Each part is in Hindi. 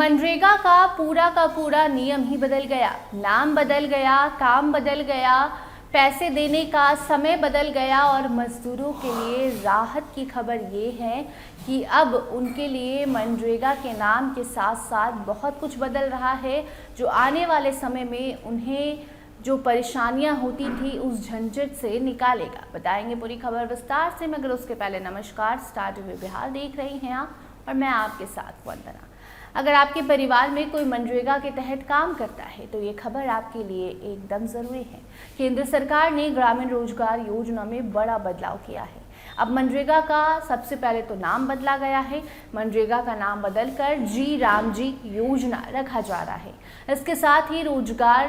मनरेगा का पूरा नियम ही बदल गया। नाम बदल गया, काम बदल गया, पैसे देने का समय बदल गया और मजदूरों के लिए राहत की खबर ये है कि अब उनके लिए मनरेगा के नाम के साथ साथ बहुत कुछ बदल रहा है, जो आने वाले समय में उन्हें जो परेशानियां होती थी उस झंझट से निकालेगा। बताएंगे पूरी खबर विस्तार से, मगर उसके पहले नमस्कार, स्टार टीवी बिहार देख रही हैं आप और मैं आपके साथ वंदना। अगर आपके परिवार में कोई मनरेगा के तहत काम करता है तो ये खबर आपके लिए एकदम ज़रूरी है। केंद्र सरकार ने ग्रामीण रोजगार योजना में बड़ा बदलाव किया है। अब मनरेगा का सबसे पहले तो नाम बदला गया है। मनरेगा का नाम बदलकर जी राम जी योजना रखा जा रहा है। इसके साथ ही रोजगार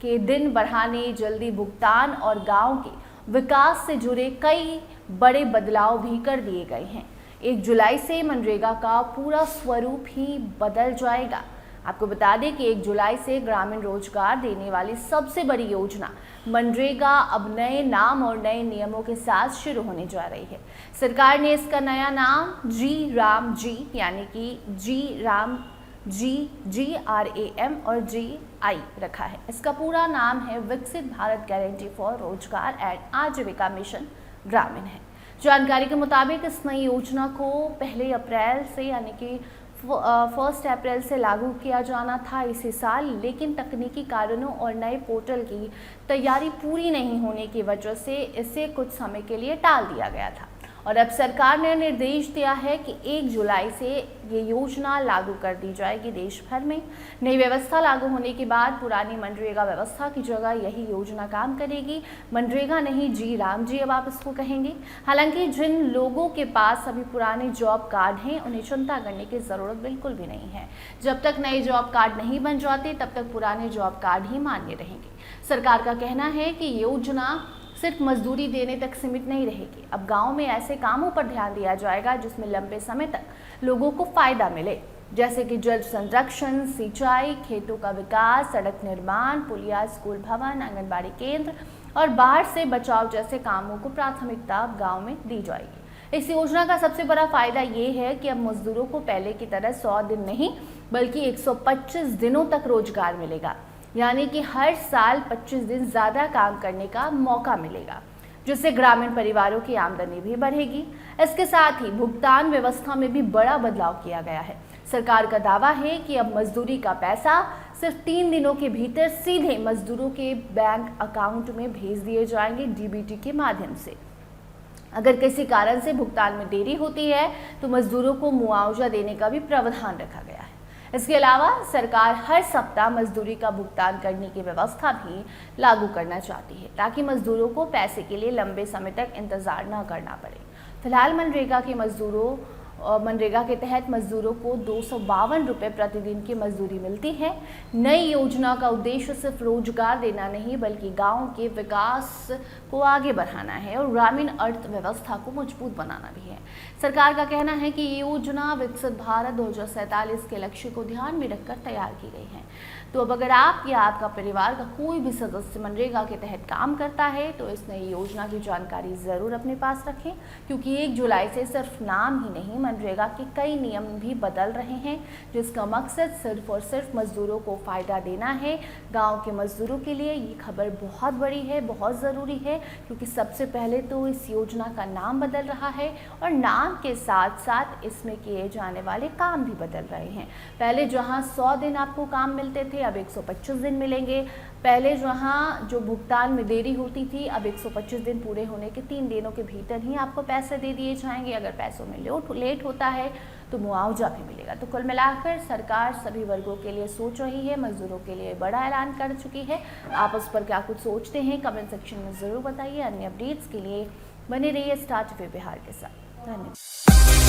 के दिन बढ़ाने, जल्दी भुगतान और गाँव के विकास से जुड़े कई बड़े बदलाव भी कर दिए गए हैं। 1 जुलाई से मनरेगा का पूरा स्वरूप ही बदल जाएगा। आपको बता दें कि 1 जुलाई से ग्रामीण रोजगार देने वाली सबसे बड़ी योजना मनरेगा अब नए नाम और नए नियमों के साथ शुरू होने जा रही है। सरकार ने इसका नया नाम जी राम जी यानी कि जी राम GRAM और GI रखा है। इसका पूरा नाम है विकसित भारत गारंटी फॉर रोजगार एंड आजीविका मिशन ग्रामीण है। जानकारी के मुताबिक इस नई योजना को 1 अप्रैल से यानी कि 1 अप्रैल से लागू किया जाना था इसी साल, लेकिन तकनीकी कारणों और नए पोर्टल की तैयारी पूरी नहीं होने की वजह से इसे कुछ समय के लिए टाल दिया गया था और अब सरकार ने निर्देश दिया है कि 1 जुलाई से ये योजना लागू कर दी जाएगी देश भर में। नई व्यवस्था लागू होने के बाद पुरानी मनरेगा व्यवस्था की जगह यही योजना काम करेगी। मनरेगा नहीं, जी राम जी अब आप इसको कहेंगे। हालांकि जिन लोगों के पास अभी पुराने जॉब कार्ड हैं उन्हें चिंता करने की ज़रूरत बिल्कुल भी नहीं है। जब तक नए जॉब कार्ड नहीं बन जाते तब तक पुराने जॉब कार्ड ही मान्य रहेंगे। सरकार का कहना है कि योजना सिर्फ मजदूरी देने तक सीमित नहीं रहेगी। अब गांव में ऐसे कामों पर ध्यान दिया जाएगा जिसमें लंबे समय तक लोगों को फायदा मिले, जैसे कि जल संरक्षण, सिंचाई, खेतों का विकास, सड़क निर्माण, पुलिया, स्कूल भवन, आंगनबाड़ी केंद्र और बाढ़ से बचाव जैसे कामों को प्राथमिकता गाँव में दी जाएगी। इस योजना का सबसे बड़ा फायदा ये है कि अब मजदूरों को पहले की तरह 100 दिन नहीं बल्कि 125 दिनों तक रोजगार मिलेगा, यानी कि हर साल 25 दिन ज़्यादा काम करने का मौका मिलेगा, जिससे ग्रामीण परिवारों की आमदनी भी बढ़ेगी। इसके साथ ही भुगतान व्यवस्था में भी बड़ा बदलाव किया गया है। सरकार का दावा है कि अब मजदूरी का पैसा सिर्फ 3 दिनों के भीतर सीधे मजदूरों के बैंक अकाउंट में भेज दिए जाएंगे DBT के माध्यम से। अगर किसी कारण से भुगतान में देरी होती है तो मजदूरों को मुआवजा देने का भी प्रावधान रखा गया है। इसके अलावा सरकार हर सप्ताह मजदूरी का भुगतान करने की व्यवस्था भी लागू करना चाहती है, ताकि मजदूरों को पैसे के लिए लंबे समय तक इंतजार न करना पड़े। फिलहाल मनरेगा के तहत मजदूरों को 252 रुपये प्रतिदिन की मजदूरी मिलती है। नई योजना का उद्देश्य सिर्फ रोजगार देना नहीं बल्कि गांव के विकास को आगे बढ़ाना है और ग्रामीण अर्थव्यवस्था को मजबूत बनाना भी है। सरकार का कहना है कि ये योजना विकसित भारत 2047 के लक्ष्य को ध्यान में रखकर तैयार की गई है। तो अब अगर आप या आपका परिवार का कोई भी सदस्य मनरेगा के तहत काम करता है तो इस नई योजना की जानकारी ज़रूर अपने पास रखें, क्योंकि 1 जुलाई से सिर्फ नाम ही नहीं मनरेगा के कई नियम भी बदल रहे हैं, जिसका मकसद सिर्फ और सिर्फ मजदूरों को फ़ायदा देना है। गांव के मजदूरों के लिए ये खबर बहुत बड़ी है, बहुत ज़रूरी है, क्योंकि सबसे पहले तो इस योजना का नाम बदल रहा है और नाम के साथ साथ इसमें किए जाने वाले काम भी बदल रहे हैं। पहले जहाँ 100 दिन आपको काम मिलते थे अब 125 दिन मिलेंगे। पहले जहाँ जो भुगतान में देरी होती थी अब 125 दिन पूरे होने के 3 दिनों के भीतर ही आपको पैसे दे दिए जाएंगे। अगर पैसों में लेट होता है तो मुआवजा भी मिलेगा। तो कुल मिलाकर सरकार सभी वर्गों के लिए सोच रही है, मजदूरों के लिए बड़ा ऐलान कर चुकी है। आप उस पर क्या कुछ सोचते हैं कमेंट सेक्शन में ज़रूर बताइए। अन्य अपडेट्स के लिए बने रहिए स्टार टीवी बिहार के साथ। धन्यवाद।